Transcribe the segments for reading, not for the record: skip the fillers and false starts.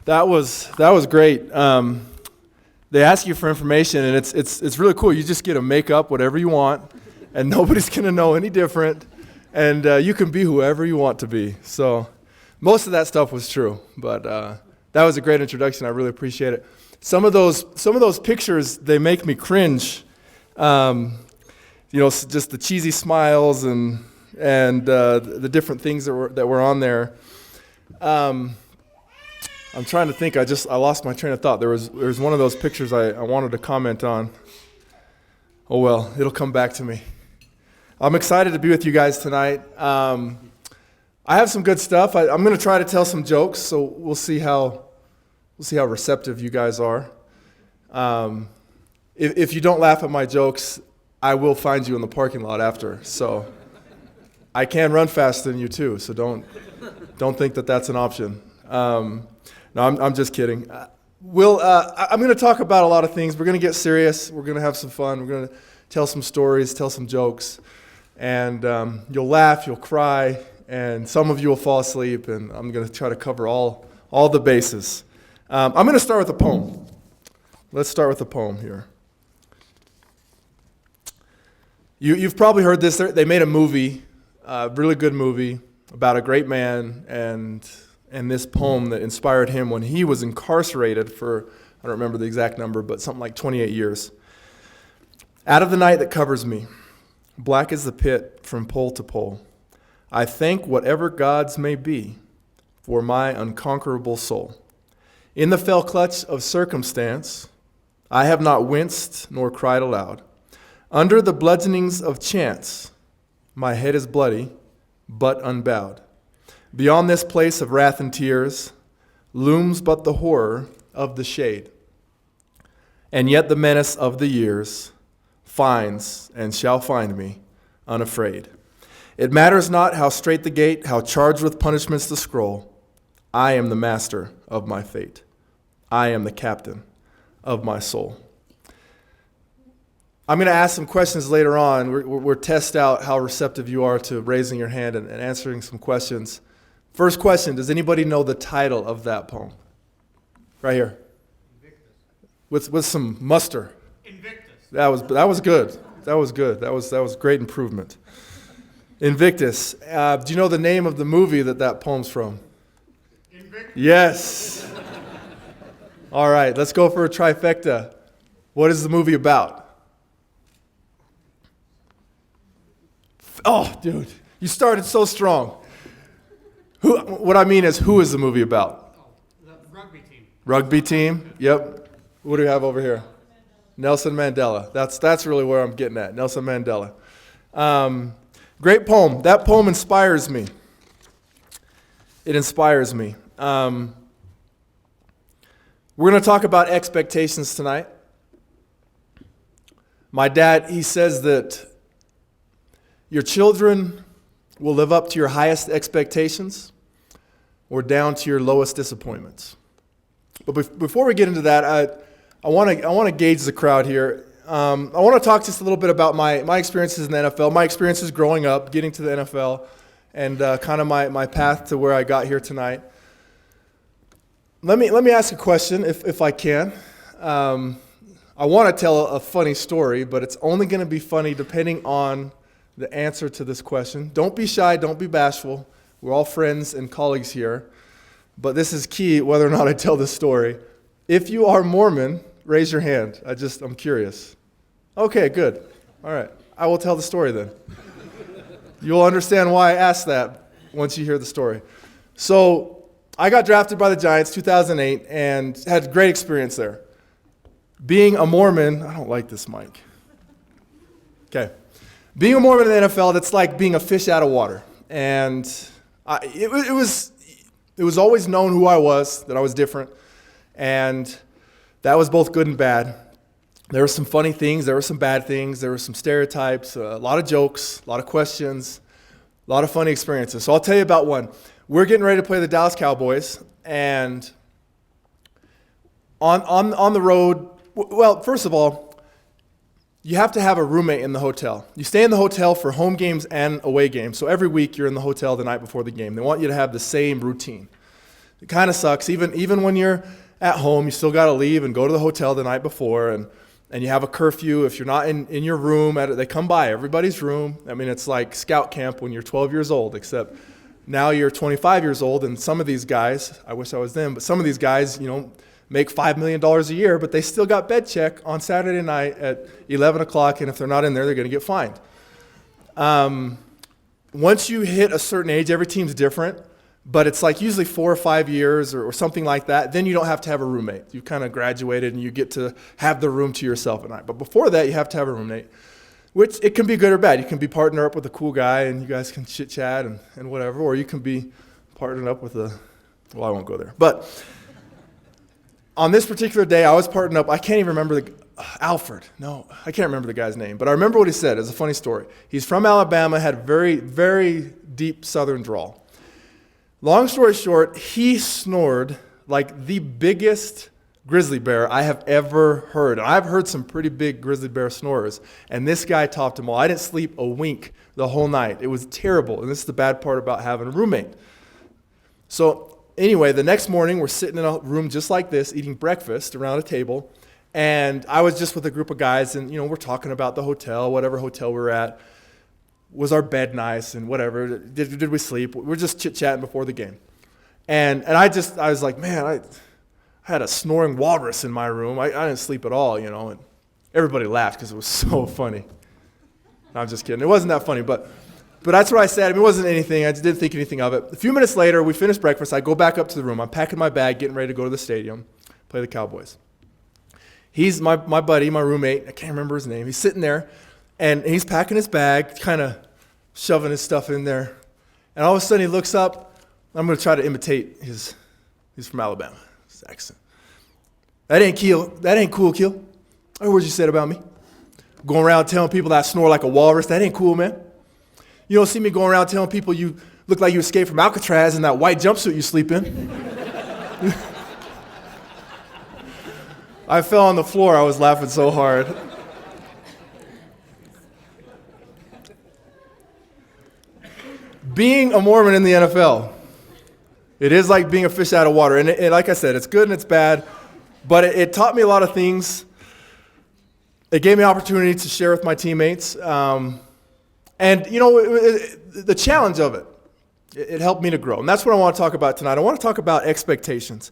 That was great. They ask you for information, and it's really cool. You just get to make up whatever you want, and nobody's going to know any different, and you can be whoever you want to be. So most of that stuff was true, but that was a great introduction. I really appreciate it. Some of those pictures, they make me cringe. Just the cheesy smiles and the different things that were on there. I'm trying to think. I lost my train of thought. There was one of those pictures I wanted to comment on. Oh well, it'll come back to me. I'm excited to be with you guys tonight. I have some good stuff. I'm going to try to tell some jokes, so we'll see how receptive you guys are. If you don't laugh at my jokes, I will find you in the parking lot after. So I can run faster than you too. So don't think that that's an option. No, I'm just kidding. I'm going to talk about a lot of things. We're going to get serious. We're going to have some fun. We're going to tell some stories, tell some jokes. And you'll laugh, you'll cry, and some of you will fall asleep. And I'm going to try to cover all the bases. I'm going to start with a poem. Let's start with a poem here. You've probably heard this. They made a movie, a really good movie, about a great man and this poem that inspired him when he was incarcerated for, I don't remember the exact number, but something like 28 years. Out of the night that covers me, black as the pit from pole to pole, I thank whatever gods may be for my unconquerable soul. In the fell clutch of circumstance, I have not winced nor cried aloud. Under the bludgeonings of chance, my head is bloody, but unbowed. Beyond this place of wrath and tears looms but the horror of the shade. And yet the menace of the years finds and shall find me unafraid. It matters not how straight the gate, how charged with punishments the scroll. I am the master of my fate. I am the captain of my soul. I'm going to ask some questions later on. We're test out how receptive you are to raising your hand and answering some questions. First question, does anybody know the title of that poem? Right here. Invictus. With some muster. Invictus. That was good. That was good. That was great improvement. Invictus. Do you know the name of the movie that poem's from? Invictus. Yes. All right, let's go for a trifecta. What is the movie about? Oh, dude, you started so strong. What I mean is, who is the movie about? The rugby team. Rugby team, yep. What do we have over here? Nelson Mandela. That's really where I'm getting at, Nelson Mandela. Great poem. That poem inspires me. It inspires me. We're going to talk about expectations tonight. My dad, he says that your children will live up to your highest expectations or down to your lowest disappointments. But before we get into that, I want to gauge the crowd here. I want to talk just a little bit about my experiences in the NFL, my experiences growing up, getting to the NFL, and kind of my path to where I got here tonight. Let me ask a question, if I can. I want to tell a funny story, but it's only going to be funny depending on the answer to this question. Don't be shy, don't be bashful. We're all friends and colleagues here. But this is key, whether or not I tell this story. If you are Mormon, raise your hand. I'm curious. Okay, good. All right. I will tell the story then. You'll understand why I asked that once you hear the story. So I got drafted by the Giants 2008 and had a great experience there. Being a Mormon, I don't like this mic. Okay. Being a Mormon in the NFL, that's like being a fish out of water. And it was always known who I was, that I was different. And that was both good and bad. There were some funny things, there were some bad things, there were some stereotypes, a lot of jokes, a lot of questions, a lot of funny experiences. So I'll tell you about one. We're getting ready to play the Dallas Cowboys, and on the road, well, first of all, you have to have a roommate in the hotel. You stay in the hotel for home games and away games. So every week you're in the hotel the night before the game. They want you to have the same routine. It kind of sucks. Even when you're at home, you still got to leave and go to the hotel the night before, and you have a curfew. If you're not in your room, they come by everybody's room. I mean, it's like scout camp when you're 12 years old, except now you're 25 years old, and some of these guys, I wish I was them, but some of these guys, make $5 million a year, but they still got bed check on Saturday night at 11 o'clock, and if they're not in there, they're going to get fined. Once you hit a certain age, every team's different, but it's like usually 4 or 5 years or something like that. Then you don't have to have a roommate. You kind of graduated and you get to have the room to yourself at night. But before that, you have to have a roommate, which it can be good or bad. You can be partnered up with a cool guy and you guys can chit chat and whatever, or you can be partnered up with I won't go there. But on this particular day, I was partnered up. I can't even remember Alfred. No, I can't remember the guy's name, but I remember what he said. It's a funny story. He's from Alabama, had very, very deep southern drawl. Long story short, he snored like the biggest grizzly bear I have ever heard. And I've heard some pretty big grizzly bear snorers, and this guy topped them all. I didn't sleep a wink the whole night. It was terrible, and this is the bad part about having a roommate. So anyway, the next morning, we're sitting in a room just like this, eating breakfast around a table, and I was just with a group of guys, and we're talking about the hotel, whatever hotel we were at. Was our bed nice and whatever? Did we sleep? We're just chit-chatting before the game. And I was like, man, I had a snoring walrus in my room. I didn't sleep at all, and everybody laughed because it was so funny. No, I'm just kidding. It wasn't that funny, but that's what I said. I mean, it wasn't anything. I just didn't think anything of it. A few minutes later, we finished breakfast. I go back up to the room. I'm packing my bag, getting ready to go to the stadium, play the Cowboys. He's my buddy, my roommate. I can't remember his name. He's sitting there, and he's packing his bag, kind of shoving his stuff in there. And all of a sudden, he looks up. I'm going to try to imitate he's from Alabama, his accent. That ain't Kehl. That ain't cool, Kehl. I heard what you said about me. Going around telling people that I snore like a walrus. That ain't cool, man. You don't see me going around telling people you look like you escaped from Alcatraz in that white jumpsuit you sleep in. I fell on the floor. I was laughing so hard. Being a Mormon in the NFL, it is like being a fish out of water. And like I said, it's good and it's bad, but it taught me a lot of things. It gave me opportunity to share with my teammates. And, the challenge of it helped me to grow. And that's what I want to talk about tonight. I want to talk about expectations.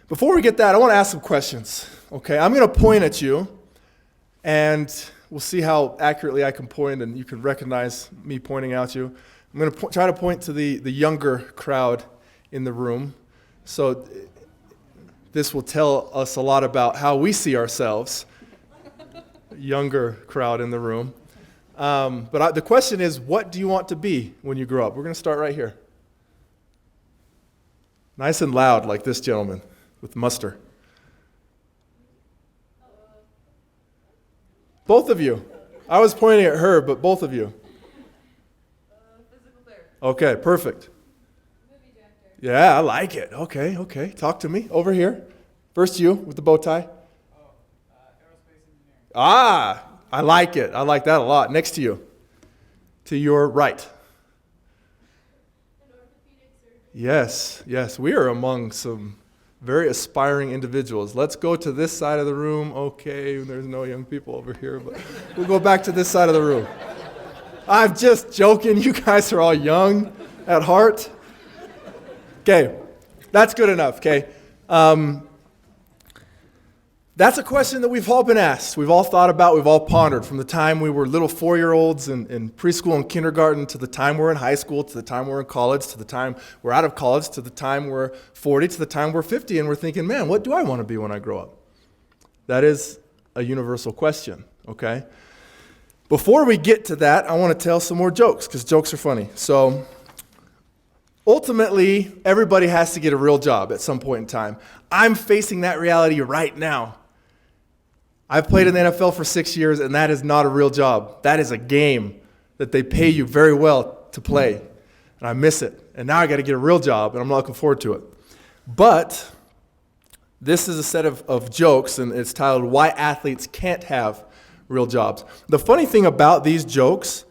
Before we get that, I want to ask some questions. Okay, I'm going to point at you, and we'll see how accurately I can point, and you can recognize me pointing at you. I'm going to try to point to the younger crowd in the room. So this will tell us a lot about how we see ourselves. Younger crowd in the room. But the question is, what do you want to be when you grow up? We're going to start right here. Nice and loud, like this gentleman with muster. Both of you. I was pointing at her, but both of you. Physical therapy. Okay, perfect. Movie director. Yeah, I like it. Okay. Talk to me. Over here. First you with the bow tie. Aerospace engineering. Ah, I like it. I like that a lot. Next to you. To your right. An orthopedic surgeon. Yes. We are among some very aspiring individuals. Let's go to this side of the room. Okay, there's no young people over here, but we'll go back to this side of the room. I'm just joking. You guys are all young at heart. Okay, that's good enough, okay? That's a question that we've all been asked. We've all thought about, we've all pondered from the time we were little 4-year-olds in preschool and kindergarten to the time we're in high school, to the time we're in college, to the time we're out of college, to the time we're 40, to the time we're 50, and we're thinking, man, what do I want to be when I grow up? That is a universal question, okay? Before we get to that, I want to tell some more jokes, because jokes are funny. So ultimately, everybody has to get a real job at some point in time. I'm facing that reality right now. I've played in the NFL for 6 years, and that is not a real job. That is a game that they pay you very well to play, and I miss it. And now I got to get a real job, and I'm not looking forward to it. But this is a set of jokes, and it's titled, Why Athletes Can't Have Real Jobs. The funny thing about these jokes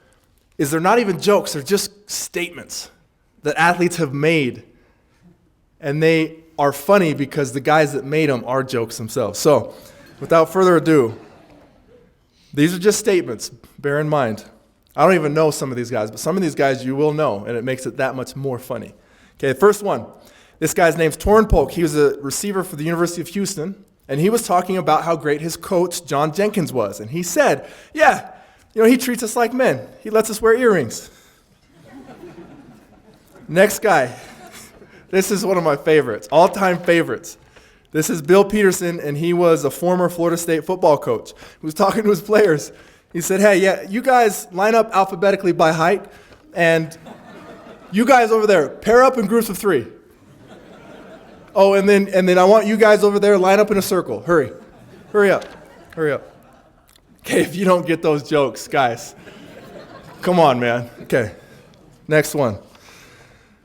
is they're not even jokes. They're just statements that athletes have made and they are funny because the guys that made them are jokes themselves. So, without further ado, these are just statements. Bear in mind. I don't even know some of these guys, but some of these guys you will know, and it makes it that much more funny. Okay, first one. This guy's name's Torrin Polk. He was a receiver for the University of Houston, and he was talking about how great his coach, John Jenkins, was. And he said, yeah, he treats us like men. He lets us wear earrings. Next guy. This is one of my favorites, all-time favorites. This is Bill Peterson, and he was a former Florida State football coach who was talking to his players. He said, hey, yeah, you guys line up alphabetically by height, and you guys over there, pair up in groups of 3. Oh, and then I want you guys over there, line up in a circle. Hurry up. Okay, if you don't get those jokes, guys, come on, man. Okay, next one.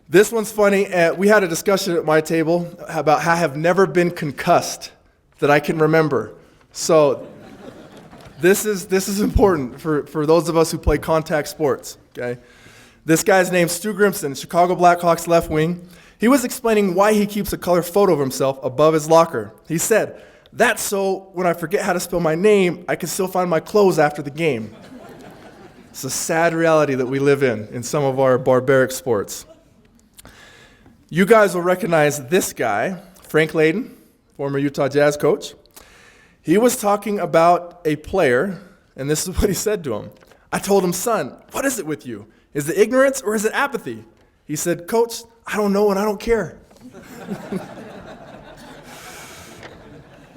This one's funny. We had a discussion at my table about how I have never been concussed that I can remember. So this is important for those of us who play contact sports, okay? This guy's named Stu Grimson, Chicago Blackhawks left wing. He was explaining why he keeps a color photo of himself above his locker. He said, that's so when I forget how to spell my name, I can still find my clothes after the game. It's a sad reality that we live in some of our barbaric sports. You guys will recognize this guy, Frank Layden, former Utah Jazz coach. He was talking about a player, and this is what he said to him. I told him, son, what is it with you? Is it ignorance or is it apathy? He said, Coach, I don't know and I don't care.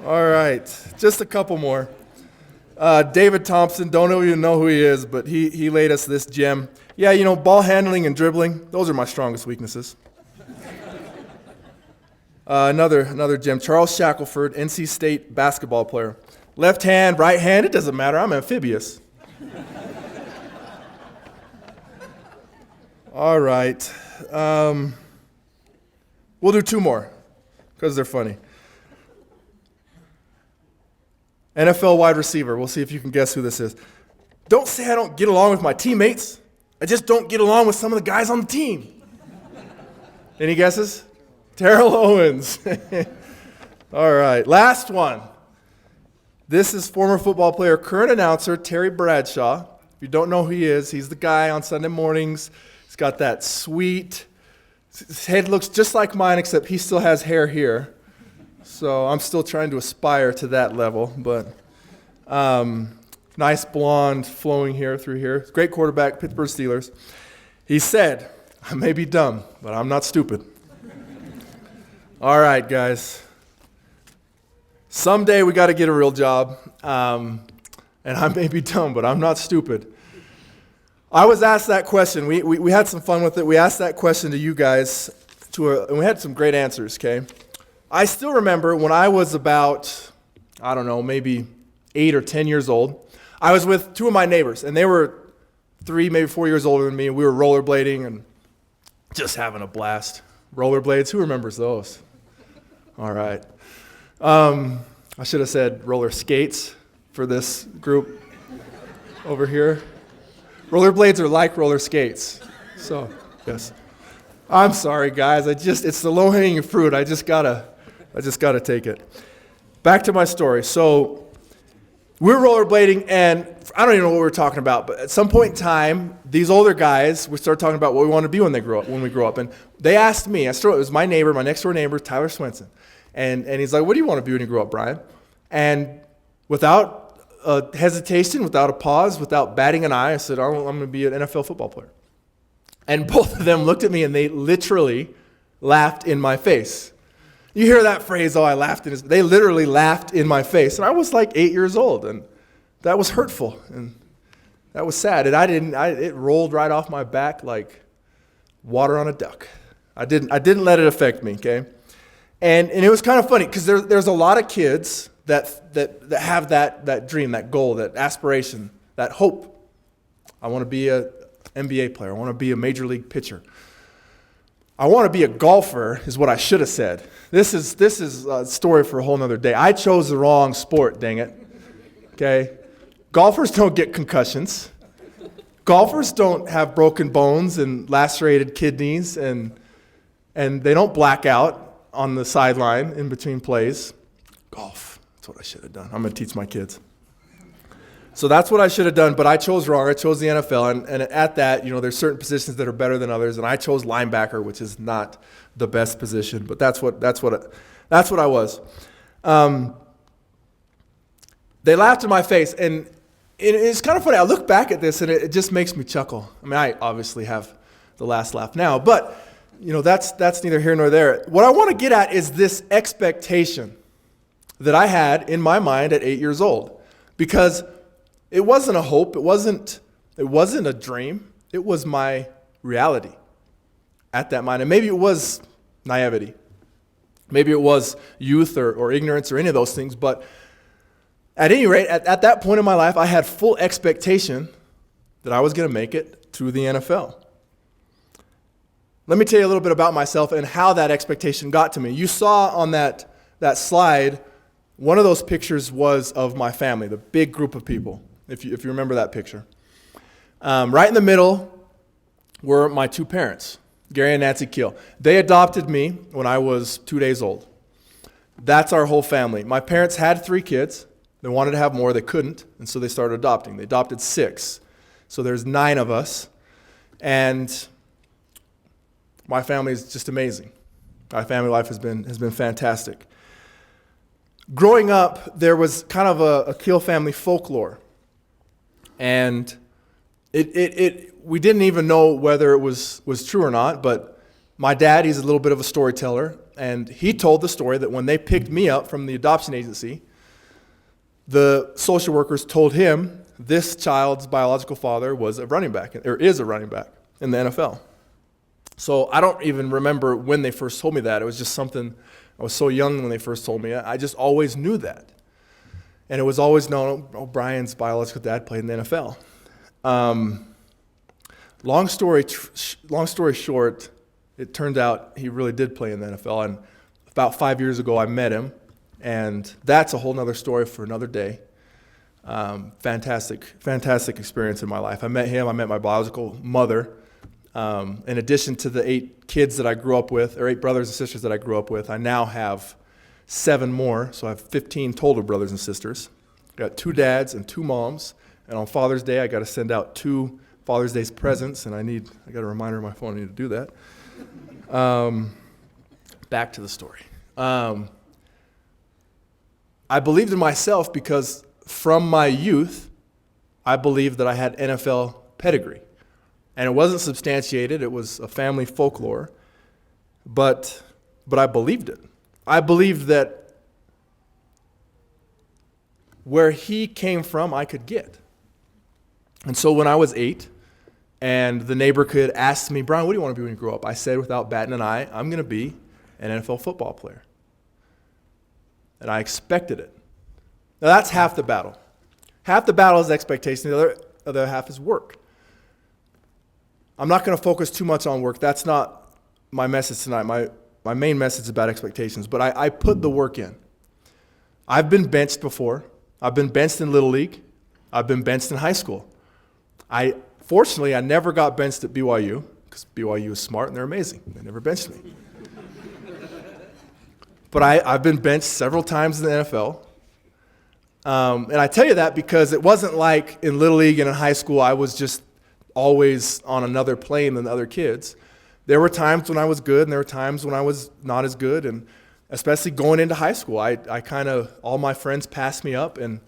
All right, just a couple more. David Thompson, don't even know who he is, but he laid us this gem. Yeah, ball handling and dribbling, those are my strongest weaknesses. Another gem, Charles Shackelford, NC State basketball player. Left hand, right hand, it doesn't matter, I'm amphibious. All right. We'll do 2 more because they're funny. NFL wide receiver. We'll see if you can guess who this is. Don't say I don't get along with my teammates. I just don't get along with some of the guys on the team. Any guesses? Terrell Owens. All right. Last one. This is former football player, current announcer, Terry Bradshaw. If you don't know who he is, he's the guy on Sunday mornings. He's got that sweet, his head looks just like mine, except he still has hair here. So I'm still trying to aspire to that level. But nice blonde flowing hair through here. Great quarterback, Pittsburgh Steelers. He said, I may be dumb, but I'm not stupid. All right, guys. Someday we got to get a real job. And I may be dumb, but I'm not stupid. I was asked that question. We had some fun with it. We asked that question to you guys, and we had some great answers, okay? I still remember when I was about, I don't know, maybe 8 or 10 years old, I was with 2 of my neighbors, and they were 3, maybe 4 years older than me, and we were rollerblading and just having a blast. Rollerblades, who remembers those? All right. I should have said roller skates for this group over here. Rollerblades are like roller skates. So, yes. I'm sorry, guys. It's the low-hanging fruit. I just gotta take it. Back to my story. So, we're rollerblading, and I don't even know what we were talking about, but at some point in time, these older guys, we started talking about what we want to be when we grow up. And they asked me, it was my neighbor, my next door neighbor, Tyler Swenson. And he's like, what do you want to be when you grow up, Brian? And without a hesitation, without a pause, without batting an eye, I said, I'm going to be an NFL football player. And both of them looked at me and they literally laughed in my face. You hear that phrase, I laughed in his, they literally laughed in my face. And I was like 8 years old, and that was hurtful, and that was sad. And it rolled right off my back like water on a duck. I didn't let it affect me, okay? And it was kind of funny because there's a lot of kids that have that dream, that goal, that aspiration, that hope. I want to be an NBA player. I want to be a major league pitcher. I want to be a golfer is what I should have said. This is a story for a whole nother day. I chose the wrong sport, dang it. Okay? Golfers don't get concussions. Golfers don't have broken bones and lacerated kidneys, and they don't black out. on the sideline in between plays. Golf. That's what I should have done. I'm going to teach my kids. So that's what I should have done, but I chose wrong. I chose the NFL, and at that, there's certain positions that are better than others, and I chose linebacker, which is not the best position, but that's what I was. They laughed in my face, and it's kind of funny. I look back at this, and it just makes me chuckle. I mean, I obviously have the last laugh now, but that's neither here nor there. What I want to get at is this expectation that I had in my mind at 8 years old, because it wasn't a hope, it wasn't a dream, it was my reality at that mind. And maybe it was naivety, maybe it was youth or ignorance or any of those things, but at any rate, at that point in my life, I had full expectation that I was going to make it through the NFL. Let me tell you a little bit about myself and how that expectation got to me. You saw on that slide, one of those pictures was of my family, the big group of people, if you remember that picture. Right in the middle were my two parents, Gary and Nancy Kehl. They adopted me when I was 2 days old. That's our whole family. My parents had 3 kids. They wanted to have more. They couldn't, and so they started adopting. They adopted 6. So there's 9 of us, and my family is just amazing. My family life has been fantastic. Growing up, there was kind of a Kehl family folklore, and we didn't even know whether it was true or not, but my dad, he's a little bit of a storyteller, and he told the story that when they picked me up from the adoption agency, the social workers told him this child's biological father was a running back, or is a running back in the NFL. So I don't even remember when they first told me that. It was just something, I was so young when they first told me. I just always knew that. And it was always known, Bryan's biological dad played in the NFL. Long story short, it turned out he really did play in the NFL. And about 5 years ago, I met him. And that's a whole other story for another day. Fantastic experience in my life. I met him. I met my biological mother. In addition to the 8 kids that I grew up with, or 8 brothers and sisters that I grew up with, I now have 7 more. So I have 15 total brothers and sisters. I got 2 dads and 2 moms. And on Father's Day, I got to send out 2 Father's Day presents, and I got a reminder on my phone. I need to do that. Back to the story. I believed in myself because from my youth, I believed that I had NFL pedigree. And it wasn't substantiated. It was a family folklore. But I believed it. I believed that where he came from, I could get. And so when I was 8, and the neighbor could ask me, Bryan, what do you want to be when you grow up? I said without batting an eye, I'm going to be an NFL football player. And I expected it. Now that's half the battle. Half the battle is expectation. The other half is work. I'm not going to focus too much on work. That's not my message tonight. My main message is about expectations. But I put the work in. I've been benched before. I've been benched in Little League. I've been benched in high school. Fortunately, I never got benched at BYU because BYU is smart and they're amazing. They never benched me. But I've been benched several times in the NFL. And I tell you that because it wasn't like in Little League and in high school I was just always on another plane than the other kids. There were times when I was good and there were times when I was not as good. And especially going into high school, I kind of, all my friends passed me up. And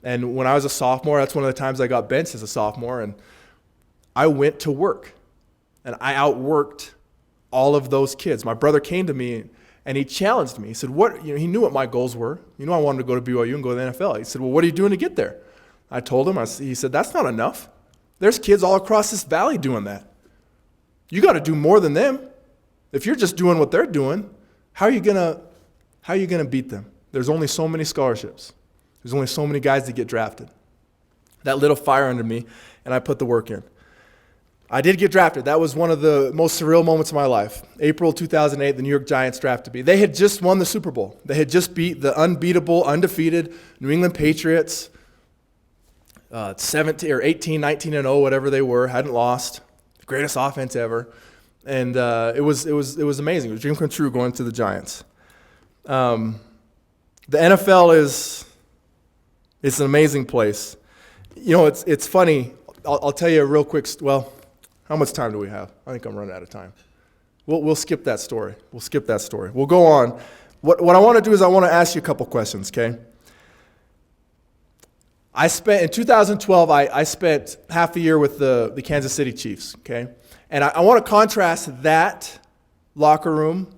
when I was a sophomore, that's one of the times I got benched as a sophomore. And I went to work. And I outworked all of those kids. My brother came to me and he challenged me. He said, he knew what my goals were. I wanted to go to BYU and go to the NFL. He said, well, what are you doing to get there? I told him, he said, that's not enough. There's kids all across this valley doing that. You got to do more than them. If you're just doing what they're doing, how are you gonna beat them? There's only so many scholarships. There's only so many guys that get drafted. That lit a fire under me, and I put the work in. I did get drafted. That was one of the most surreal moments of my life. April 2008, the New York Giants drafted me. They had just won the Super Bowl. They had just beat the unbeatable, undefeated New England Patriots, 17 or 18, 19-0, whatever they were, hadn't lost. The greatest offense ever. And it was amazing. It was a dream come true going to the Giants. The NFL it's an amazing place. You know, it's funny. I'll tell you a real quick. Well, how much time do we have? I think I'm running out of time. We'll skip that story. We'll go on. What I want to do is I want to ask you a couple questions, okay? In 2012, I spent half a year with the Kansas City Chiefs, okay? And I want to contrast that locker room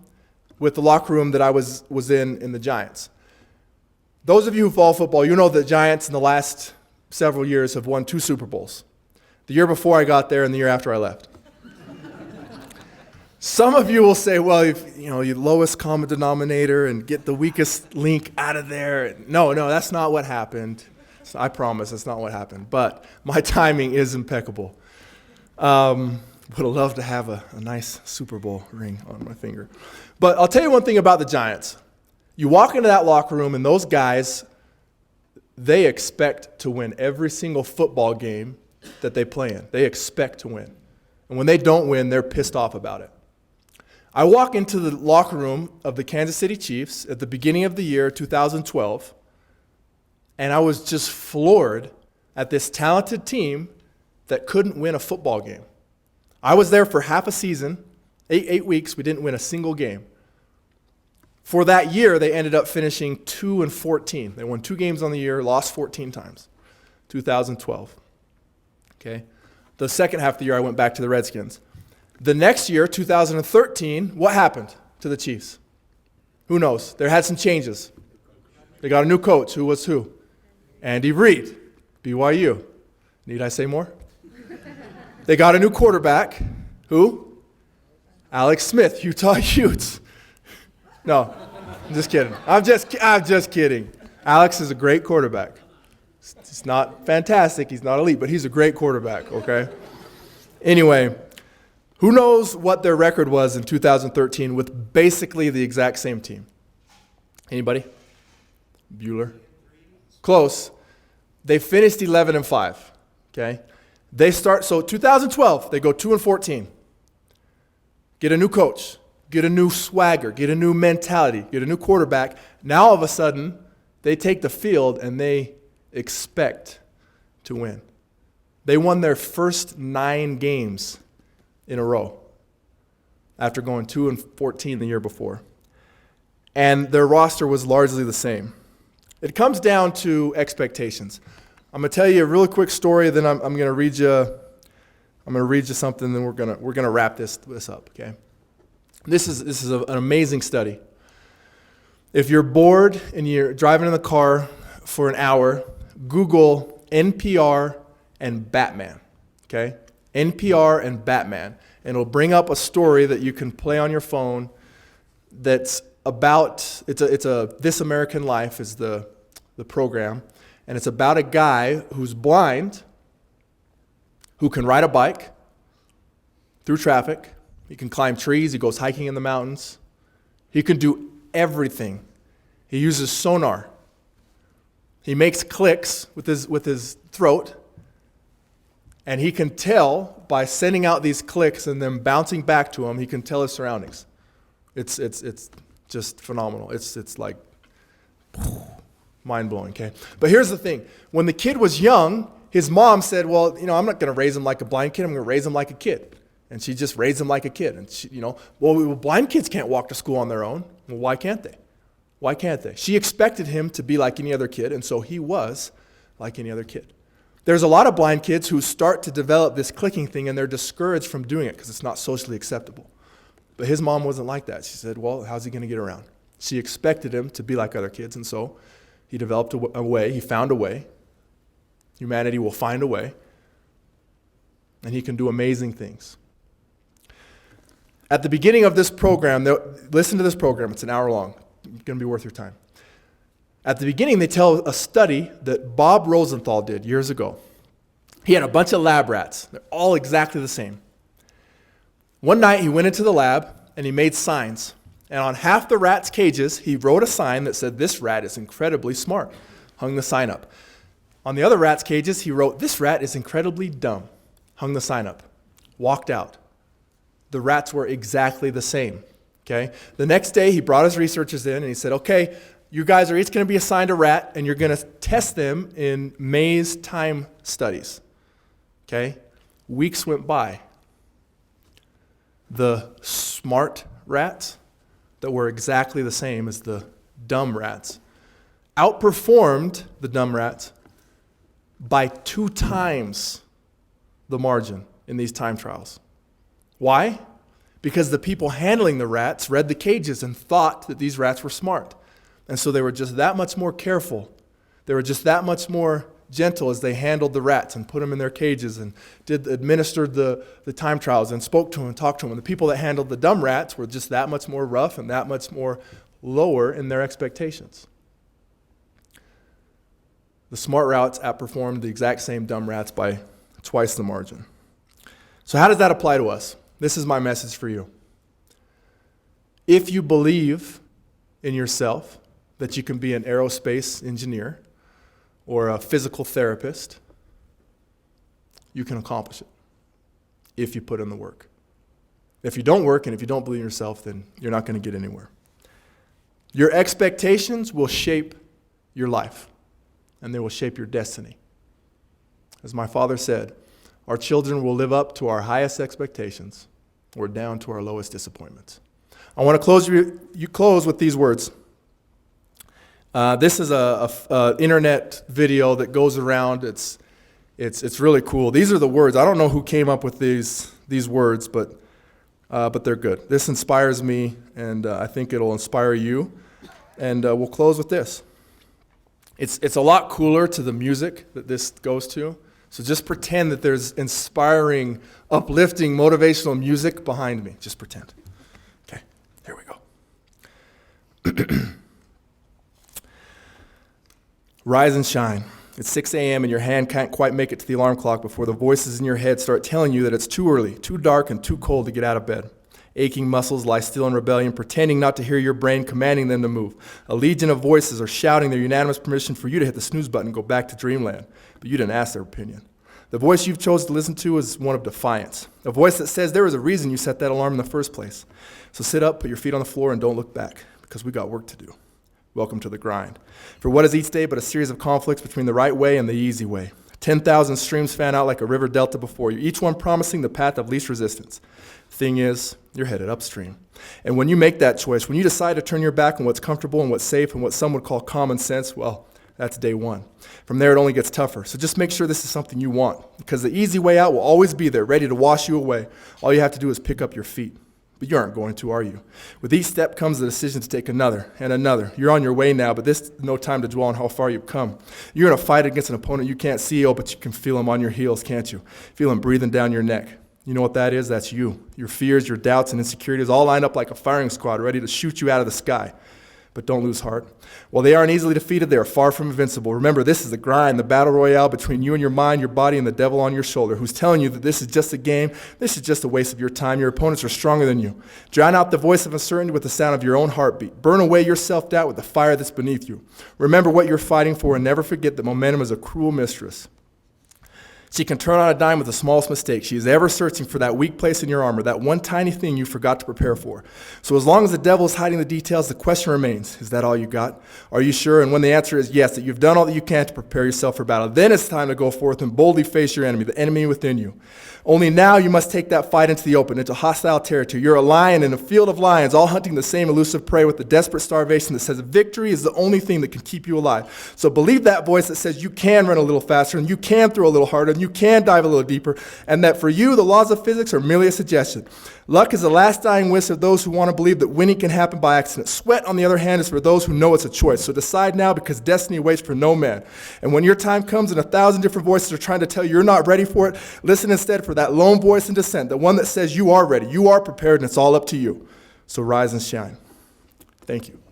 with the locker room that I was in the Giants. Those of you who follow football, you know the Giants in the last several years have won 2 Super Bowls. The year before I got there and the year after I left. Some of you will say, well, you lowest common denominator and get the weakest link out of there. No, that's not what happened. So I promise that's not what happened. But my timing is impeccable. Would have loved to have a nice Super Bowl ring on my finger. But I'll tell you one thing about the Giants. You walk into that locker room and those guys, they expect to win every single football game that they play in. They expect to win. And when they don't win, they're pissed off about it. I walk into the locker room of the Kansas City Chiefs at the beginning of the year, 2012, and I was just floored at this talented team that couldn't win a football game. I was there for half a season, 8 weeks. We didn't win a single game. For that year, they ended up finishing 2-14. They won 2 games on the year, lost 14 times, 2012. Okay. The second half of the year, I went back to the Redskins. The next year, 2013, what happened to the Chiefs? Who knows? There had some changes. They got a new coach. Who was who? Andy Reid, BYU. Need I say more? They got a new quarterback. Who? Alex Smith, Utah Utes. No, I'm just kidding. I'm just kidding. Alex is a great quarterback. He's not fantastic. He's not elite, but he's a great quarterback, okay? Anyway, who knows what their record was in 2013 with basically the exact same team? Anybody? Bueller? Close. They finished 11-5, okay? So 2012, they go 2-14. Get a new coach, get a new swagger, get a new mentality, get a new quarterback. Now all of a sudden, they take the field and they expect to win. They won their first 9 games in a row after going 2-14 the year before. And their roster was largely the same. It comes down to expectations. I'm going to tell you a really quick story, then I'm going to read you something, then we're going to wrap this up, okay? This is an amazing study. If you're bored and you're driving in the car for an hour, Google NPR and Batman, okay? NPR and Batman. And it'll bring up a story that you can play on your phone that's about, it's a This American Life is the program. And it's about a guy who's blind, who can ride a bike through traffic. He can climb trees. He goes hiking in the mountains. He can do everything. He uses sonar. He makes clicks with his throat. And he can tell by sending out these clicks and then bouncing back to him, he can tell his surroundings. It's just phenomenal. It's like mind-blowing, okay? But here's the thing. When the kid was young, his mom said, well, I'm not going to raise him like a blind kid. I'm going to raise him like a kid. And she just raised him like a kid. And she, well, blind kids can't walk to school on their own. Well, why can't they? Why can't they? She expected him to be like any other kid, and so he was like any other kid. There's a lot of blind kids who start to develop this clicking thing, and they're discouraged from doing it because it's not socially acceptable. But his mom wasn't like that. She said, well, how's he going to get around? She expected him to be like other kids, and so he developed a way. He found a way. Humanity will find a way, and he can do amazing things. At the beginning of this program, listen to this program. It's an hour long. It's going to be worth your time. At the beginning, they tell a study that Bob Rosenthal did years ago. He had a bunch of lab rats. They're all exactly the same. One night, he went into the lab, and he made signs. And on half the rats' cages, he wrote a sign that said, "This rat is incredibly smart." Hung the sign up. On the other rats' cages, he wrote, "This rat is incredibly dumb." Hung the sign up. Walked out. The rats were exactly the same. Okay? The next day, he brought his researchers in and he said, okay, you guys are each going to be assigned a rat and you're going to test them in maze time studies. Okay? Weeks went by. The smart rats that were exactly the same as the dumb rats outperformed the dumb rats by 2 times the margin in these time trials. Why? Because the people handling the rats read the cages and thought that these rats were smart. And so they were just that much more careful. They were just that much more gentle as they handled the rats and put them in their cages and administered the time trials and spoke to them and talked to them. And the people that handled the dumb rats were just that much more rough and that much more lower in their expectations. The smart rats outperformed the exact same dumb rats by twice the margin. So how does that apply to us? This is my message for you. If you believe in yourself that you can be an aerospace engineer or a physical therapist, you can accomplish it if you put in the work. If you don't work and if you don't believe in yourself, then you're not going to get anywhere. Your expectations will shape your life, and they will shape your destiny. As my father said, our children will live up to our highest expectations or down to our lowest disappointments. I want to close with these words. This is a internet video that goes around. It's really cool. These are the words. I don't know who came up with these words, but they're good. This inspires me, and I think it'll inspire you. And we'll close with this. It's a lot cooler to the music that this goes to. So just pretend that there's inspiring, uplifting, motivational music behind me. Just pretend. Okay, here we go. Rise and shine. It's 6 a.m. and your hand can't quite make it to the alarm clock before the voices in your head start telling you that it's too early, too dark, and too cold to get out of bed. Aching muscles lie still in rebellion, pretending not to hear your brain commanding them to move. A legion of voices are shouting their unanimous permission for you to hit the snooze button and go back to dreamland. But you didn't ask their opinion. The voice you've chosen to listen to is one of defiance. A voice that says there was a reason you set that alarm in the first place. So sit up, put your feet on the floor, and don't look back, because we got work to do. Welcome to the grind. For what is each day but a series of conflicts between the right way and the easy way? 10,000 streams fan out like a river delta before you, each one promising the path of least resistance. Thing is, you're headed upstream. And when you make that choice, when you decide to turn your back on what's comfortable and what's safe and what some would call common sense, well, that's day one. From there, it only gets tougher. So just make sure this is something you want, because the easy way out will always be there, ready to wash you away. All you have to do is pick up your feet. But you aren't going to, are you? With each step comes the decision to take another and another. You're on your way now, but this is no time to dwell on how far you've come. You're in a fight against an opponent you can't see, but you can feel him on your heels, can't you? Feel him breathing down your neck. You know what that is? That's you. Your fears, your doubts, and insecurities all lined up like a firing squad ready to shoot you out of the sky. But don't lose heart. While they aren't easily defeated, they are far from invincible. Remember, this is the grind, the battle royale between you and your mind, your body, and the devil on your shoulder, who's telling you that this is just a game, this is just a waste of your time, your opponents are stronger than you. Drown out the voice of uncertainty with the sound of your own heartbeat. Burn away your self-doubt with the fire that's beneath you. Remember what you're fighting for, and never forget that momentum is a cruel mistress. She can turn on a dime with the smallest mistake. She is ever searching for that weak place in your armor, that one tiny thing you forgot to prepare for. So as long as the devil is hiding the details, the question remains, is that all you got? Are you sure? And when the answer is yes, that you've done all that you can to prepare yourself for battle, then it's time to go forth and boldly face your enemy, the enemy within you. Only now you must take that fight into the open, into hostile territory. You're a lion in a field of lions, all hunting the same elusive prey with the desperate starvation that says victory is the only thing that can keep you alive. So believe that voice that says you can run a little faster, and you can throw a little harder, and you can dive a little deeper, and that for you, the laws of physics are merely a suggestion. Luck is the last dying wish of those who want to believe that winning can happen by accident. Sweat, on the other hand, is for those who know it's a choice. So decide now, because destiny waits for no man. And when your time comes and 1,000 different voices are trying to tell you you're not ready for it, listen instead for that lone voice in dissent, the one that says you are ready, you are prepared, and it's all up to you. So rise and shine. Thank you.